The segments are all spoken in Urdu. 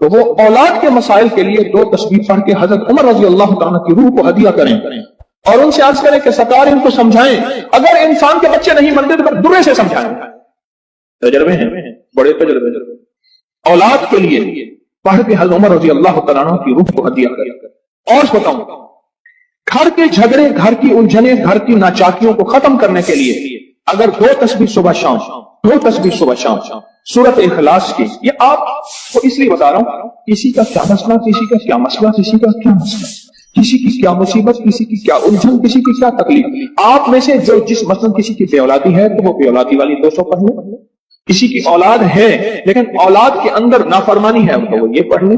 تو وہ اولاد کے مسائل کے لیے 2 تسبیح پڑھ کے حضرت عمر رضی اللہ تعالیٰ کی روح کو ہدیہ کریں اور ان سے عرض کریں کہ سرکار ان کو سمجھائیں، اگر انسان کے بچے نہیں بنتے تو پھر درے سے سمجھائیں۔ تجربے ہیں، بڑے تجربے اولاد کے لیے پڑھ کے حضرت عمر رضی اللہ تعالیٰ کی روح کو ہدیہ کریں۔ اور بتاؤں، گھر کے جھگڑے، گھر کی الجھنیں، گھر کی ناچاکیوں کو ختم کرنے کے لیے اگر 2 تسبیح صبح شام، 2 تسبیح صبح شام سورۃ اخلاص کی، یہ آپ کو اس لیے بتا رہا ہوں، کسی کا کیا مسئلہ، کسی کا کیا مسئلہ، کسی کا کیا مسئلہ، کسی کی کیا مصیبت، کسی کی کیا الجھن، کسی کی کیا تکلیف، آپ میں سے جو جس مثلا کسی کی بے اولادی ہے تو وہ بے اولادی والی 200 پڑھ لیں، کسی کی اولاد ہے لیکن اولاد کے اندر نافرمانی ہے تو وہ یہ پڑھ لیں،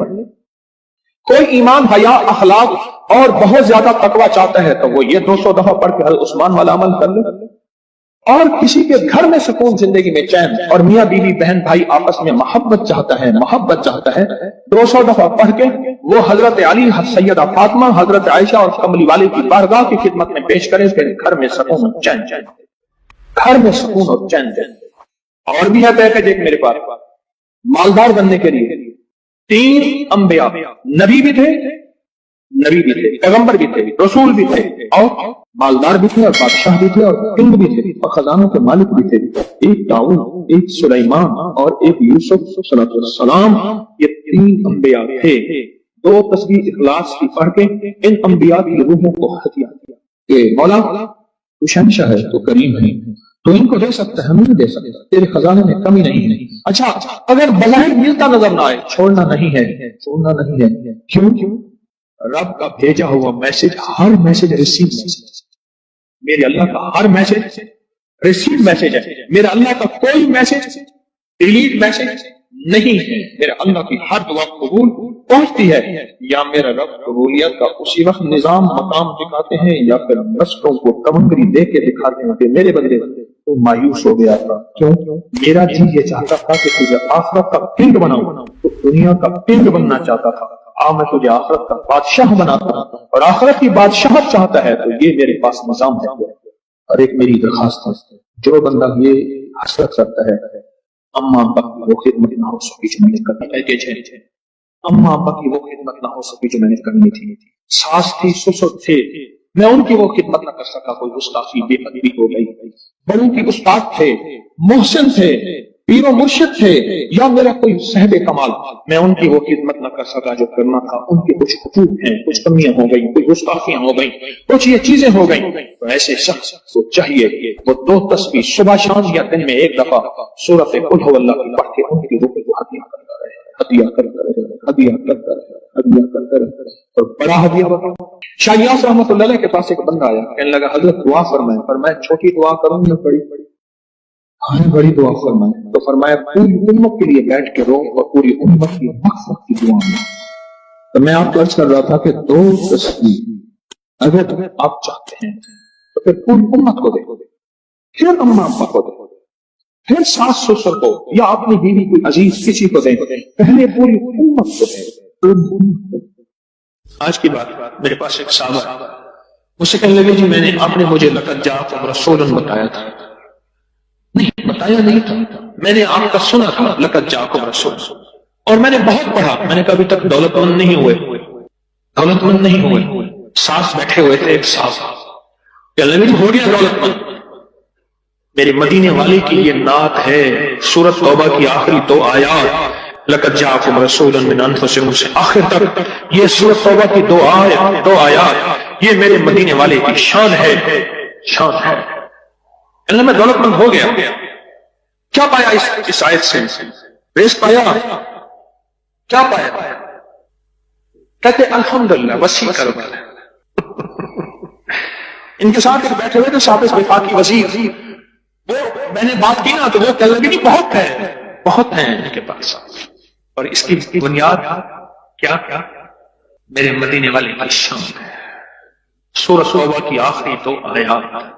کوئی ایمان، حیا، اخلاق اور بہت زیادہ تقوی چاہتا ہے تو وہ یہ 200 دفعہ پڑھ کے حضرت عثمان والا عمل کر لے، اور کسی کے گھر میں سکون، زندگی میں چین، اور میاں بیوی بہن بھائی آپس میں محبت چاہتا ہے 200 دفعہ پڑھ کے وہ حضرت علی، سیدہ فاطمہ، حضرت عائشہ اور کملی والے کی بارگاہ کی خدمت میں پیش کرے، پھر گھر میں سکون اور چین، گھر میں سکون اور چین۔ اور بھی ہے پیکج ایک میرے پاس، مالدار بننے کے لیے 3 انبیاء، نبی بھی تھے، پیغمبر بھی تھے، رسول بھی تھے، اور مالدار بھی تھے، اور بادشاہ بھی تھے، اور کنگ بھی تھے، اور خزانوں کے مالک بھی تھے، ایک داؤد، ایک سلیمان اور ایک یوسف صلی اللہ علیہ وسلم، یہ 3 انبیاء تھے۔ 2 تسبیح اخلاص کی پڑھ کے ان انبیاء کی روحوں کو ہدیہ دیا کہ مولا تو شہنشاہ ہے، تو کریم ہے، تو ان کو دے سکتا ہے، ہمیں نہیں دے سکتا، تیرے خزانے میں کمی نہیں ہے۔ اچھا اگر بظاہر ملتا نظر نہ آئے، چھوڑنا نہیں ہے، کیوں؟ رب کا بھیجا ہوا میسج، ہر میسج ریسیو میسج، میرے اللہ کا ہر میسج ریسیو میسج ہے، میرا اللہ کا کوئی میسج ڈیلیٹ میسج نہیں ہے، میرے اللہ کی ہر دعا قبول پہنچتی ہے، یا میرا رب قبولیت کا اسی وقت نظام مقام دکھاتے ہیں، یا پھر رستوں کو تمنگری دے کے دکھاتے ہیں کہ میرے بندے تو مایوس ہو گیا تھا، کیوں؟ میرا جی یہ چاہتا تھا کہ تجھے آخرت کا کنگ بناؤں، تو دنیا کا کنگ بننا چاہتا تھا، میں تجھے آخرت کا بادشاہ بناتا ہوں، اور آخرت کی بادشاہت چاہتا ہے تو یہ میرے پاس نظام ہے۔ اور ایک میری درخواست ہے، جو بندہ یہ حسرت کرتا ہے اما ابا کی وہ خدمت نہ ہو سکی جو میں نے کرنی تھی، اما ابا کی وہ خدمت نہ ہو سکی جو میں نے کرنی تھی، ساس تھی، سسر تھے، میں ان کی وہ خدمت نہ کر سکا، کوئی گستاخی، بے ادبی ہو گئی، بڑوں کی استاد تھے، محسن تھے، پیر و مرشد تھے، یا میرا کوئی صاحب کمال، میں ان کی وہ خدمت نہ کر سکا جو کرنا تھا، ان کے کچھ حقوق ہیں، کچھ کمیاں ہو گئی، کچھ گستاخیاں ہو گئی، کچھ یہ چیزیں ہو گئی، تو ایسے شخص کو چاہیے وہ 2 تسبیح صبح شام یا دن میں 1 دفعہ سورۃ قل هو اللہ کی پڑھ کے ان کی روح کو ہدیہ کرتا رہے، ہدیہ کرتا رہے، اور بڑا ہدیہ بتاؤ۔ شاہ یاس رحمۃ اللہ علیہ کے پاس ایک بندہ آیا، کہنے لگا حضرت دعا فرمائیں، فرمایا چھوٹی دعا کروں یا بڑی دعا فرمائیں؟ تو فرمایا پوری امت کے لیے بیٹھ کے رو اور پوری امت کی مغفرت کی دعا میں۔ تو میں آپ کو عرض کر رہا تھا کہ 2 تسبیح اگر آپ چاہتے ہیں تو پھر پوری امت کو دے، پھر اما ابا کو دے، پھر ساس سسر کو، یا اپنی بیوی کوئی عزیز کسی کو دیں، پہلے پوری امت کو دیں۔ آج کی بات، میرے پاس ایک صحابہ مجھ سے کہنے لگے جی میں نے آپ نے مجھے لقد جاءکم رسول بتایا تھا، نہیں بتایا نہیں تھا، میں نے آپ کا سنا تھا لقد جاءکم رسول، اور میں نے بہت پڑھا، میں نے کبھی تک دولت مند نہیں ہوئے، ساتھ بیٹھے ہوئے تھے ایک صاحب، ہو گیا دولت مند، میرے مدینے والے کی یہ نعت ہے، سورۃ توبہ کی آخری 2 آیات، لقد جاءکم رسول من انفسکم سے آخر تک، یہ سورۃ توبہ کی 2 آیات، یہ میرے مدینے والے کی شان ہے۔ اللہ میں دولت مند ہو گیا، کیا پایا اس آیت سے؟ رزق پایا، کیا پایا؟ کہتے الحمدللہ وسیع کاروبار ہے۔ ان کے ساتھ بیٹھے ہوئے تھے صاحب وفاقی وزیر، وہ میں نے بات کی نا تو وہ کہنے لگے بہت ہیں ان کے پاس، اور اس کی بنیاد کیا؟ میرے مدینے والے کی شان ہے۔ سورۃ توبہ کی آخری 2 آیات۔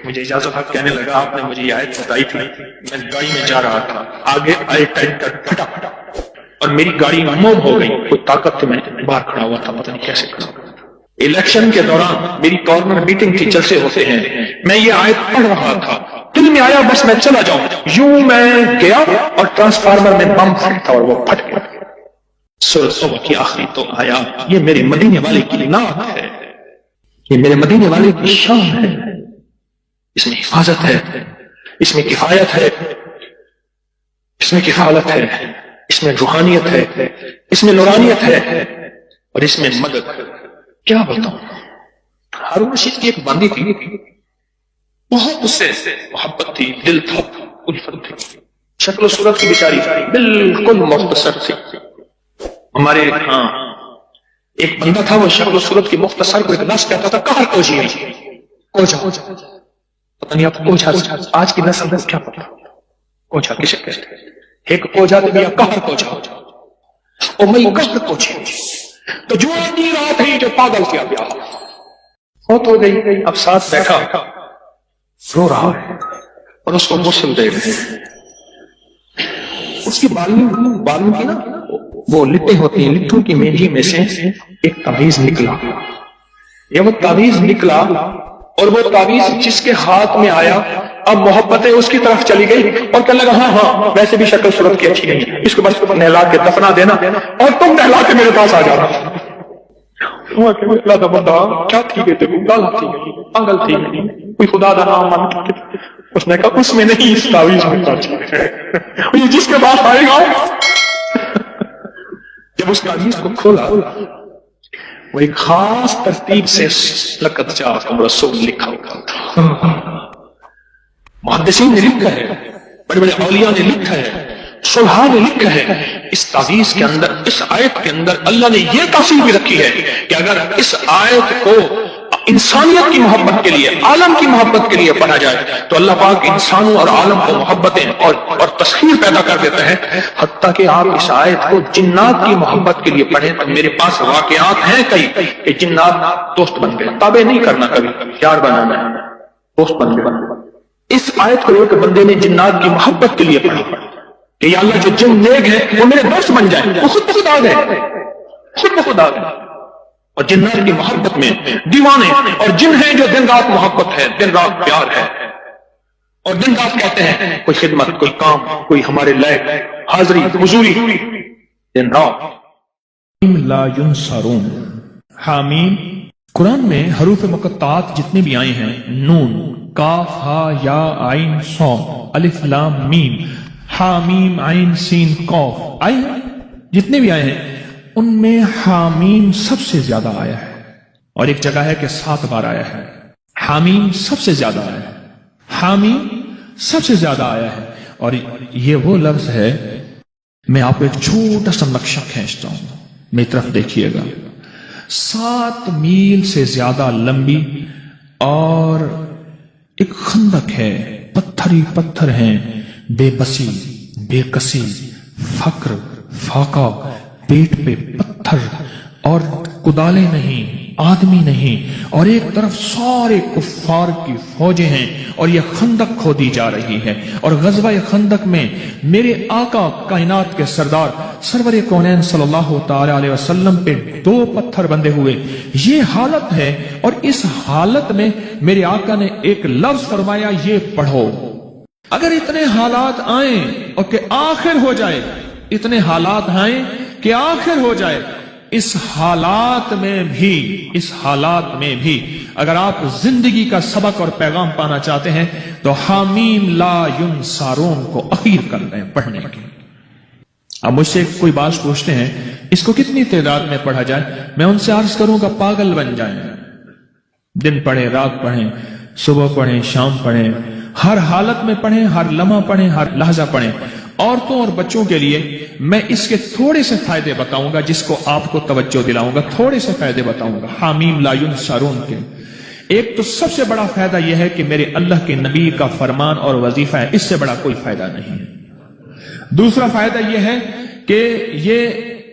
مجھے اجازت حق کہنے لگا آپ نے مجھے یہ آیت بتائی تھی، میں گاڑی میں جا رہا تھا، آگے آئے ٹینکر پھٹا اور میری گاڑی موم ہو گئی، کوئی طاقت تھی، میں باہر کھڑا ہوا تھا، پتہ نہیں کیسے کھڑا ہوا۔ الیکشن کے دوران میری کارنر میٹنگ کی، جلسے ہوتے ہیں، میں یہ آیت پڑھ رہا تھا، دل میں آیا بس میں چلا جاؤں، یوں میں گیا اور ٹرانسفارمر میں بم پھٹا اور وہ پھٹ گیا۔ سورۃ توبہ کی آخری تو آیات، یہ میرے مدینے والے کی نعت ہے، یہ میرے مدینے والے کی شان ہے، اس میں حفاظت ہے، اس میں کفایت ہے، اس میں کفالت ہے، اس میں روحانیت ہے، اس میں نورانیت ہے، اور اس میں مدد۔ کیا بتاؤں، ہارون رشید کی ایک باندی تھی، بہت اس سے محبت تھی، دل تھا، الفت تھی، شکل و صورت کی بیچاری بالکل مختصر تھی۔ ہمارے ہاں ایک بندہ تھا، وہ شکل و صورت کی مختصر کو ایک لفظ کہتا تھا کہر کوجی، کوجا، پتہ نہیں آپ کوجا آج کی نسل کو کیا پتا کوجا کسے کہتے ہیں؟ ایک کوجا تو بیا کہر کوجا، او میں کہر کوجی، تو جو آدمی رات ہے جو پاگل کیا گیا، فوت ہو گئی، اب ساتھ بیٹھا رو رہا ہے اور اس کو غسل دے رہے ہیں، اس کی بالوں کی نا وہ لٹیں ہوتی ہیں، لٹوں کی مینجی میں سے ایک تعویذ نکلا، یہ وہ تعویذ نکلا، اور وہ تعویذ جس کے ہاتھ میں آیا اب محبتیں اس کی طرف چلی گئی اور کہنے لگا ہاں ویسے بھی شکل صورت کی اچھی نہیں، اس کو بس نہلا کے دفنا دینا اور تم نہلا کے میرے پاس آ جانا۔ بندہ کیا تھی گئی تھی، گالا تھی گئی، پاگل تھی گئی، کوئی خدا دا نام مان، اس نے کہا اس میں نہیں، اس تعویذ میں جس کے پاس آئے گا۔ جب اس تعویذ کو کھولا وہ ایک خاص ترتیب سے لقد جاءکم رسول لکھا ہوا تھا، محدثین نے لکھا ہے، بڑے بڑے اولیاء نے لکھا ہے، صلحاء نے لکھا ہے، اس تعویذ کے اندر، اس آیت کے اندر اللہ نے یہ تاثیر بھی رکھی ہے کہ اگر اس آیت کو انسانیت کی محبت کے لیے، عالم کی محبت کے لیے پڑھا جائے تو اللہ پاک انسانوں اور عالم کو محبتیں اور تسخیر پیدا کر دیتا ہے، حتیٰ کہ آپ اس آیت کو جنات کی محبت کے لیے پڑھیں تو میرے پاس واقعات ہیں کئی کہ جنات دوست بن گئے، تابع نہیں کرنا، کبھی یار بنانا ہے، دوست بن گئے۔ اس آیت کو ایک بندے نے جنات کی محبت کے لیے پڑھی کہ یا اللہ جو جن نیک ہے وہ میرے دوست بن جائیں، وہ خود بخود آ گئے، خود بخود آ گئے، اور جنات کی محبت میں دیوانے، اور جن ہیں جو دن رات محبت ہے، دن رات پیار ہے، اور دن رات کہتے ہیں کوئی خدمت، کوئی کام، کوئی ہمارے لائق حاضری حضوری، دن رات۔ لا ینصرون، حامیم۔ قرآن میں حروف مقطعات جتنے بھی آئے ہیں، نون، کاف، ہا، یا، عین، صاد، الف، لام، میم، حامیم، عین، سین، قاف آئے ہیں، جتنے بھی آئے ہیں ان میں حامیم سب سے زیادہ آیا ہے، اور ایک جگہ ہے کہ 7 بار آیا ہے۔ حامیم سب سے زیادہ آیا ہے، حامیم سب سے زیادہ آیا ہے، اور یہ وہ لفظ ہے، میں آپ کو ایک چھوٹا سا نقشہ کھینچتا ہوں، میری طرف دیکھیے گا، 7 میل سے زیادہ لمبی اور ایک خندق ہے، پتھر ہی پتھر ہیں، بے بسی، بے کسی، فقر، فاقہ، پیٹ پہ پتھر، اور کدالیں نہیں، آدمی نہیں، اور ایک طرف سارے کفار کی فوجیں ہیں، اور یہ خندق کھودی جا رہی ہے، اور غزوہ خندق میں میرے آقا کائنات کے سردار سرور کونین صلی اللہ تعالی علیہ وسلم پہ 2 پتھر بندے ہوئے، یہ حالت ہے، اور اس حالت میں میرے آقا نے ایک لفظ فرمایا، یہ پڑھو۔ اگر اتنے حالات آئیں اور کہ آخر ہو جائے، اتنے حالات آئیں کہ آخر ہو جائے، اس حالات میں بھی اگر آپ زندگی کا سبق اور پیغام پانا چاہتے ہیں تو حامیم لا ینصرون کو اخیر کر لیں پڑھنے کی۔ اب مجھ سے کوئی بات پوچھتے ہیں اس کو کتنی تعداد میں پڑھا جائے، میں ان سے عرض کروں گا پاگل بن جائیں، دن پڑھیں، رات پڑھیں، صبح پڑھیں، شام پڑھیں، ہر حالت میں پڑھیں، ہر لمحہ پڑھیں، ہر لحظہ پڑھیں۔ عورتوں اور بچوں کے لیے میں اس کے تھوڑے سے فائدے بتاؤں گا، جس کو آپ کو توجہ دلاؤں گا، تھوڑے سے فائدے بتاؤں گا حامیم لا ینصرون کے۔ ایک تو سب سے بڑا فائدہ یہ ہے کہ میرے اللہ کے نبی کا فرمان اور وظیفہ ہے، اس سے بڑا کوئی فائدہ نہیں ہے۔ دوسرا فائدہ یہ ہے کہ یہ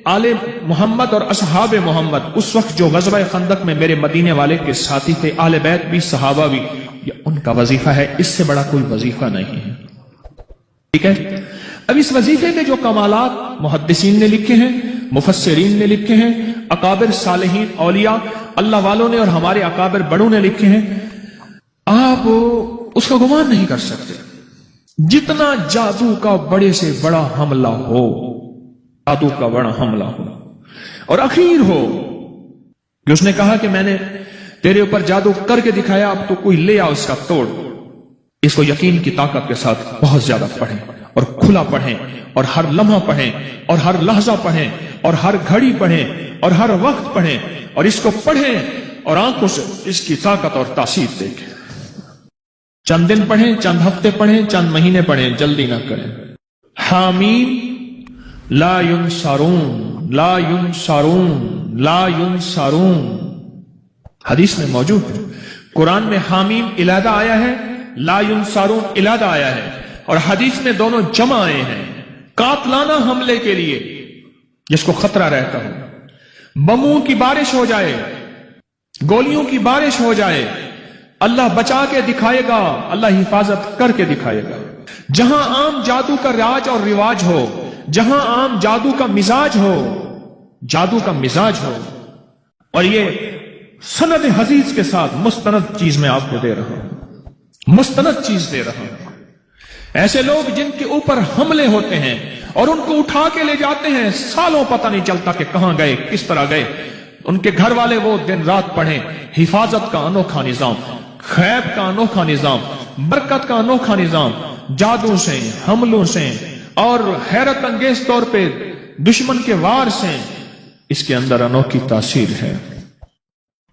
آل محمد اور اصحاب محمد اس وقت جو غزوہ خندق میں میرے مدینے والے کے ساتھی تھے، آل بیت بھی، صحابہ بھی، یہ ان کا وظیفہ ہے، اس سے بڑا کوئی وظیفہ نہیں ہے۔ ٹھیک ہے، اب اس وظیفے کے جو کمالات محدثین نے لکھے ہیں، مفسرین نے لکھے ہیں، اکابر صالحین اولیاء اللہ والوں نے اور ہمارے اکابر بڑوں نے لکھے ہیں، آپ اس کا گمان نہیں کر سکتے۔ جتنا جادو کا بڑے سے بڑا حملہ ہو، جادو کا بڑا حملہ ہو، اور اخیر ہو کہ اس نے کہا کہ میں نے تیرے اوپر جادو کر کے دکھایا، اب تو کوئی لے آ اس کا توڑ۔ اس کو یقین کی طاقت کے ساتھ بہت زیادہ پڑھیں اور کھلا پڑھیں اور ہر لمحہ پڑھیں اور ہر لحظہ پڑھیں اور ہر گھڑی پڑھیں اور ہر وقت پڑھیں اور اس کو پڑھیں اور آنکھوں سے اس کی طاقت اور تاثیر دیکھیں۔ چند دن پڑھیں، چند ہفتے پڑھیں، چند مہینے پڑھیں، جلدی نہ کریں۔ حامیم لا ینصرون، لا ینصرون، لا ینصرون، حدیث میں موجود ہے۔ قرآن میں حامیم علیحدہ آیا ہے، لا ینصرون علیحدہ آیا ہے، اور حدیث میں دونوں جمع آئے ہیں قاتلانہ حملے کے لیے جس کو خطرہ رہتا ہو، بموں کی بارش ہو جائے، گولیوں کی بارش ہو جائے، اللہ بچا کے دکھائے گا، اللہ حفاظت کر کے دکھائے گا۔ جہاں عام جادو کا راج اور رواج ہو، جہاں عام جادو کا مزاج ہو، جادو کا مزاج ہو، اور یہ سند حدیث کے ساتھ مستند چیز میں آپ کو دے رہا ہوں، مستند چیز دے رہا ہوں۔ ایسے لوگ جن کے اوپر حملے ہوتے ہیں اور ان کو اٹھا کے لے جاتے ہیں، سالوں پتہ نہیں چلتا کہ کہاں گئے، کس طرح گئے، ان کے گھر والے وہ دن رات پڑھیں، حفاظت کا انوکھا نظام، خیب کا انوکھا نظام، برکت کا انوکھا نظام، جادو سے، حملوں سے اور حیرت انگیز طور پہ دشمن کے وار سے، اس کے اندر انوکھی تاثیر ہے۔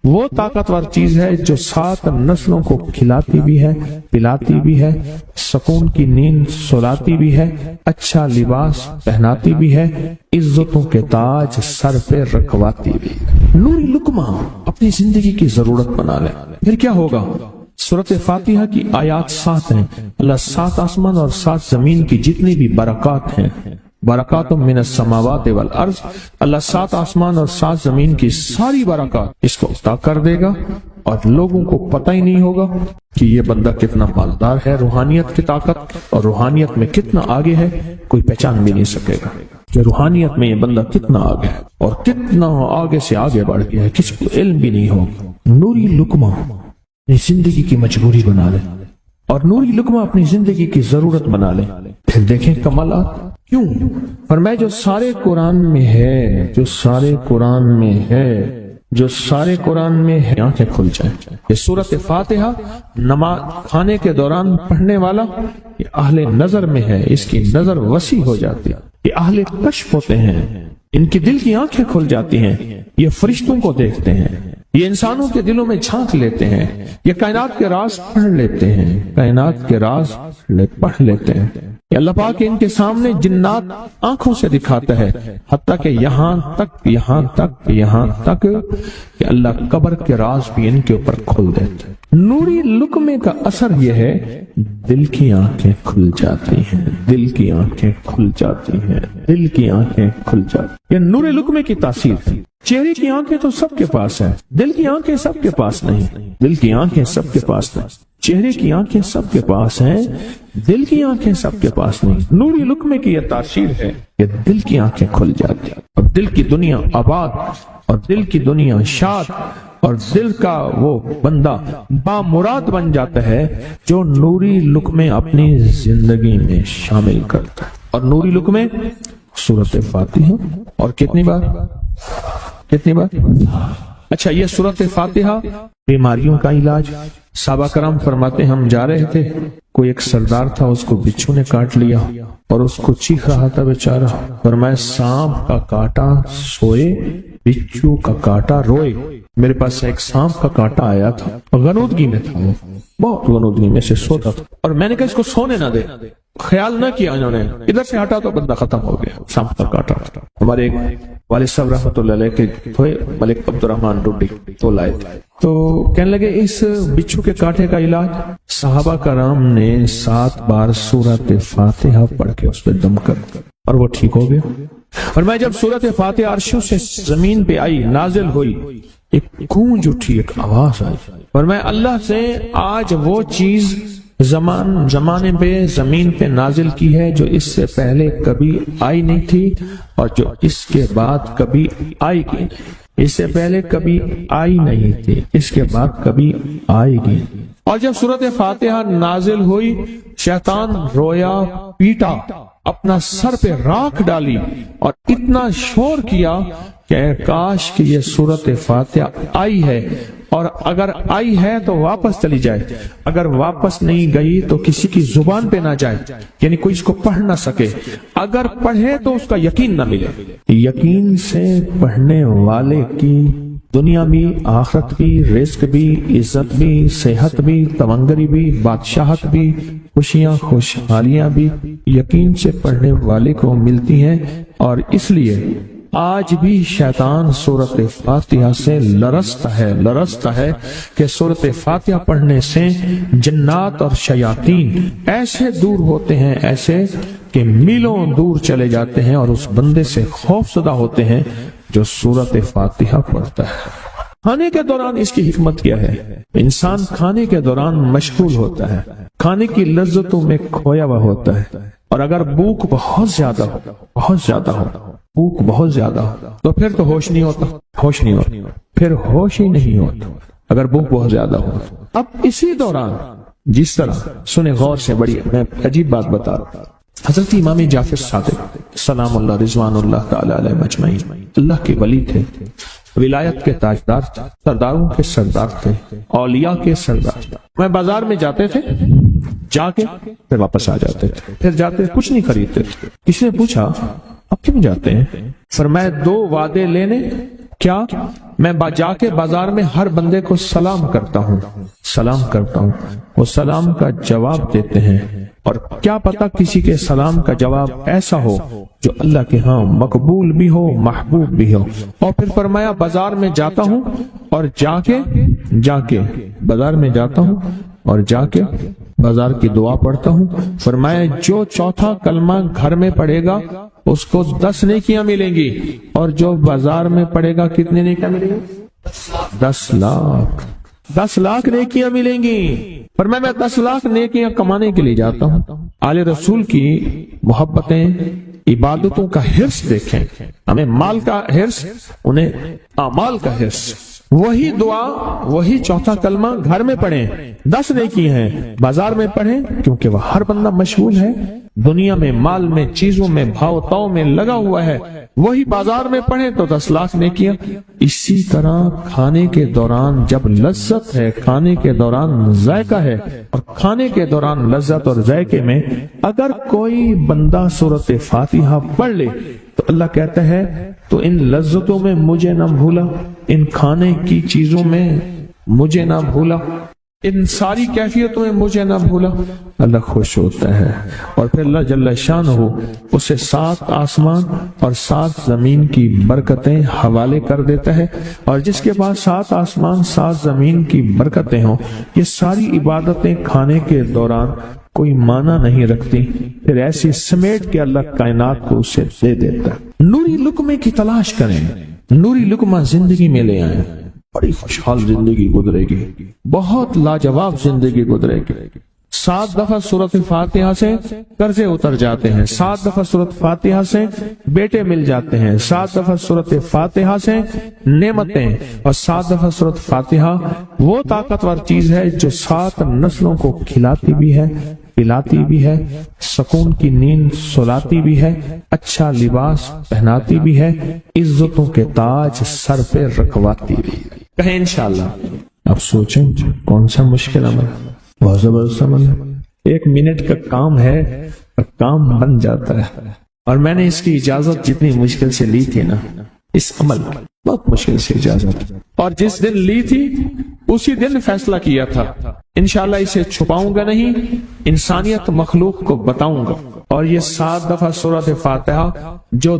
وہ طاقتور چیز ہے جو 7 نسلوں کو کھلاتی بھی ہے، پلاتی بھی ہے، سکون کی نیند سلاتی بھی ہے، اچھا لباس پہناتی بھی ہے، عزتوں کے تاج سر پہ رکھواتی بھی ہے۔ نوری لقمہ اپنی زندگی کی ضرورت بنا لے، پھر کیا ہوگا؟ سورۃ فاتحہ کی آیات 7 ہیں۔ اللہ 7 آسمان اور 7 زمین کی جتنی بھی برکات ہیں، برکات من السماوات والارض، اللہ 7 آسمان اور 7 زمین کی ساری برکات اس کو عطا کر دے گا، اور لوگوں کو پتہ ہی نہیں ہوگا کہ یہ بندہ کتنا مالدار ہے، روحانیت کی طاقت اور روحانیت میں کتنا آگے ہے، کوئی پہچان بھی نہیں سکے گا کہ روحانیت میں یہ بندہ کتنا آگے ہے اور کتنا آگے سے آگے بڑھ گیا ہے، کسی کو علم بھی نہیں ہوگا۔ نوری لقمہ اپنی زندگی کی مجبوری بنا لے اور نوری لقمہ اپنی زندگی کی ضرورت بنا لے، پھر دیکھیں کمالات۔ کیوں؟ فرمائے جو سارے قرآن میں ہے، جو سارے قرآن میں ہے، جو سارے قرآن میں ہے، آنکھیں کھل جائیں۔ یہ سورۃ فاتحہ نماز کھانے کے دوران پڑھنے والا یہ اہل نظر میں ہے، اس کی نظر وسیع ہو جاتی ہے، یہ اہل کشف ہوتے ہیں، ان کی دل کی آنکھیں کھل جاتی ہیں، یہ فرشتوں کو دیکھتے ہیں، یہ انسانوں کے دلوں میں جھانک لیتے ہیں، یہ کائنات کے راز پڑھ لیتے ہیں، کائنات کے راز پڑھ لیتے ہیں۔ کہ اللہ پاک ان کے سامنے جنات آنکھوں سے دکھاتا ہے، حتیٰ کہ یہاں تک کہ اللہ قبر کے راز بھی ان کے اوپر کھول دیتے ہیں۔ نوری لقمے کا اثر یہ ہے، دل کی آنکھیں کھل جاتی ہیں، دل کی آنکھیں کھل جاتی ہیں، دل کی آنکھیں کھل جاتی ہیں۔ یہ نور لقمے کی تاثیر ہے۔ چہرے کی آنکھیں تو سب کے پاس ہیں، دل کی آنکھیں سب کے پاس نہیں، دل کی آنکھیں سب کے پاس نہیں، چہرے کی آنکھیں سب کے پاس ہیں، دل کی آنکھیں سب کے پاس نہیں۔ نوری لقمے کی یہ تاثیر ہے کہ دل کی آنکھیں کھل جاتی ہیں اور دل کی دنیا آباد اور دل کی دنیا شاد اور دل کا وہ بندہ بامراد بن جاتا ہے جو نوری لقمے اپنی زندگی میں شامل کرتا ہے۔ اور نوری لقمے سورۃ فاتحہ، اور کتنی بار؟ اچھا، یہ سورۃ فاتحہ بیماریوں کا علاج۔ صحابہ کرام فرماتے ہم جا رہے تھے، کوئی ایک سردار تھا، اس کو بچھو نے کاٹ لیا اور اس کو چیخ رہا تھا بیچارہ، فرمایا سانپ کا کاٹا سوئے، بچھو کا کاٹا روئے۔ میرے پاس ایک سانپ کا کاٹا آیا تھا، غنودگی میں تھا، وہ بہت غنودگی میں سے سوتا تھا، اور میں نے کہا اس کو سونے نہ دے، خیال نہ کیا انہوں نے، ادھر سے ہٹا تو بندہ ختم ہو گیا، سانپ کا کاٹا۔ ہمارے ایک والد صاحب رحمۃ اللہ علیہ کے تھے، ملک عبد الرحمن ڈوڈی، تو لائے تھے، تو کہنے لگے اس بچھو کے کاٹے کا علاج، صحابہ کرام نے 7 بار سورۃ فاتحہ پڑھ کے اس پہ دم کر اور وہ ٹھیک ہو گیا۔ اور میں جب سورۃ فاتحہ عرشوں سے زمین پہ آئی، نازل ہوئی، ایک گونج اٹھی، ایک آواز آئی، اور میں اللہ سے آج وہ چیز زمانے پہ زمین پہ نازل کی ہے جو اس سے پہلے کبھی آئی نہیں تھی اور جو اس کے بعد کبھی آئے گی نہیں، اس سے پہلے کبھی آئی نہیں تھی، اس کے بعد کبھی آئے گی۔ اور جب سورۃ فاتحہ نازل ہوئی، شیطان رویا، پیٹا، اپنا سر پہ راکھ ڈالی اور اتنا شور کیا کہ اے کاش کہ یہ سورت فاتحہ آئی ہے، اور اگر آئی ہے تو واپس چلی جائے، اگر واپس نہیں گئی تو کسی کی زبان پہ نہ جائے، یعنی کوئی اس کو پڑھ نہ سکے، اگر پڑھے تو اس کا یقین نہ ملے۔ یقین سے پڑھنے والے کی دنیا بھی، آخرت بھی، رزق بھی، عزت بھی، صحت بھی، تمنگری بھی، بادشاہت بھی، خوشیاں خوشحالیاں بھی یقین سے پڑھنے والے کو ملتی ہیں۔ اور اس لیے آج بھی شیطان سورت فاتحہ سے لرزتا ہے کہ سورت فاتحہ پڑھنے سے جنات اور شیاطین ایسے دور ہوتے ہیں، ایسے کہ میلوں دور چلے جاتے ہیں، اور اس بندے سے خوف زدہ ہوتے ہیں جو سورت فاتحہ پڑھتا ہے۔ کھانے کے دوران اس کی حکمت کیا ہے؟ انسان کھانے کے دوران مشغول ہوتا ہے، کھانے کی لذتوں میں کھویا ہوا ہوتا ہے، اور اگر بھوک بہت زیادہ ہو بھوک بہت زیادہ ہو تو پھر تو ہوش نہیں ہوتا، پھر ہوش ہی نہیں ہوتا اگر بھوک بہت زیادہ ہو۔ اب اسی دوران جس طرح سنے غور سے، بڑی میں عجیب بات بتا رہا ہوں، حضرت امام جعفر صادق سلام اللہ رضوان اللہ تعالی علیہ مجمعین اللہ کے ولی تھے، ولایت کے تاجدار تھے، سرداروں کے سردار تھے، اولیاء کے سردار تھے۔ میں بازار میں جاتے تھے، جا کے پھر واپس آ جاتے تھے، پھر جاتے کچھ نہیں خریدتے تھے۔ کسی نے پوچھا اب کیوں جاتے ہیں؟ فرمایا 2 وعدے لینے، کیا میں جا کے بازار میں ہر بندے کو سلام کرتا ہوں، وہ سلام کا جواب دیتے ہیں، اور کیا پتا کسی کے سلام کا جواب ایسا ہو جو اللہ کے ہاں مقبول بھی ہو، محبوب بھی ہو۔ اور پھر فرمایا بازار میں جاتا ہوں اور جا کے بازار میں جاتا ہوں اور جا کے بازار کی دعا پڑھتا ہوں۔ فرمایا جو چوتھا کلمہ گھر میں پڑھے گا اس کو 10 نیکیاں ملیں گی، اور جو بازار میں پڑھے گا کتنے نیکیاں ملیں گی؟ 10 لاکھ نیکیاں ملیں گی۔ فرمایا میں 10 لاکھ نیکیاں کمانے کے لیے جاتا ہوں۔ آل رسول کی محبتیں، عبادتوں کا حرص دیکھیں، ہمیں مال کا حرص، انہیں اعمال کا حرص۔ وہی دعا، وہی چوتھا کلمہ گھر میں پڑھیں، 10 نیکی ہیں، بازار میں پڑھیں کیونکہ وہ ہر بندہ مشغول ہے، دنیا میں، مال میں، چیزوں میں، بھاؤ تاؤ میں لگا ہوا ہے، وہی بازار میں پڑھیں تو 10 لاکھ نیکیاں۔ اسی طرح کھانے کے دوران جب لذت ہے، کھانے کے دوران ذائقہ ہے، اور کھانے کے دوران لذت اور ذائقے میں اگر کوئی بندہ سورت فاتحہ پڑھ لے تو اللہ کہتا ہے تو ان لذتوں میں مجھے نہ بھولا، ان کھانے کی چیزوں میں مجھے نہ بھولا، ان ساری کیفیتوں میں مجھے نہ بھولا۔ اللہ خوش ہوتا ہے، اور پھر اللہ جل شانہ اسے 7 آسمان اور 7 زمین کی برکتیں حوالے کر دیتا ہے، اور جس کے پاس 7 آسمان 7 زمین کی برکتیں ہوں، یہ ساری عبادتیں کھانے کے دوران کوئی معنی نہیں رکھتی، پھر ایسی سمیٹ کے اللہ کائنات کو اسے دے دیتا ہے۔ نوری لقمے کی تلاش کریں، نوری لقمہ زندگی میں لے آئیں، بڑی خوشحال زندگی گزرے گی، بہت لاجواب زندگی گزرے گی۔ 7 دفعہ سورت فاتحہ سے قرضے اتر جاتے ہیں، 7 دفعہ سورت فاتحہ سے بیٹے مل جاتے ہیں، 7 دفعہ سورت فاتحہ سے نعمتیں، اور 7 دفعہ سورت فاتحہ وہ طاقتور چیز ہے جو 7 نسلوں کو کھلاتی بھی ہے، پلاتی بھی ہے، سکون کی نیند سلاتی بھی ہے، اچھا لباس پہناتی بھی ہے، عزتوں کے تاج سر پہ رکھواتی بھی ہے۔ کہیں انشاءاللہ۔ اب سوچیں کون سا مشکل عمل، بہت زبردست عمل ہے، 1 منٹ کا کام ہے اور کام بن جاتا ہے۔ اور میں نے اس کی اجازت جتنی مشکل سے لی تھی نا، اس عمل بہت مشکل سے اجازت، اور جس دن لی تھی اسی دن فیصلہ کیا تھا انشاءاللہ اسے چھپاؤں گا نہیں، انسانیت مخلوق کو بتاؤں گا۔ اور یہ 7 دفعہ سورۃ فاتحہ جو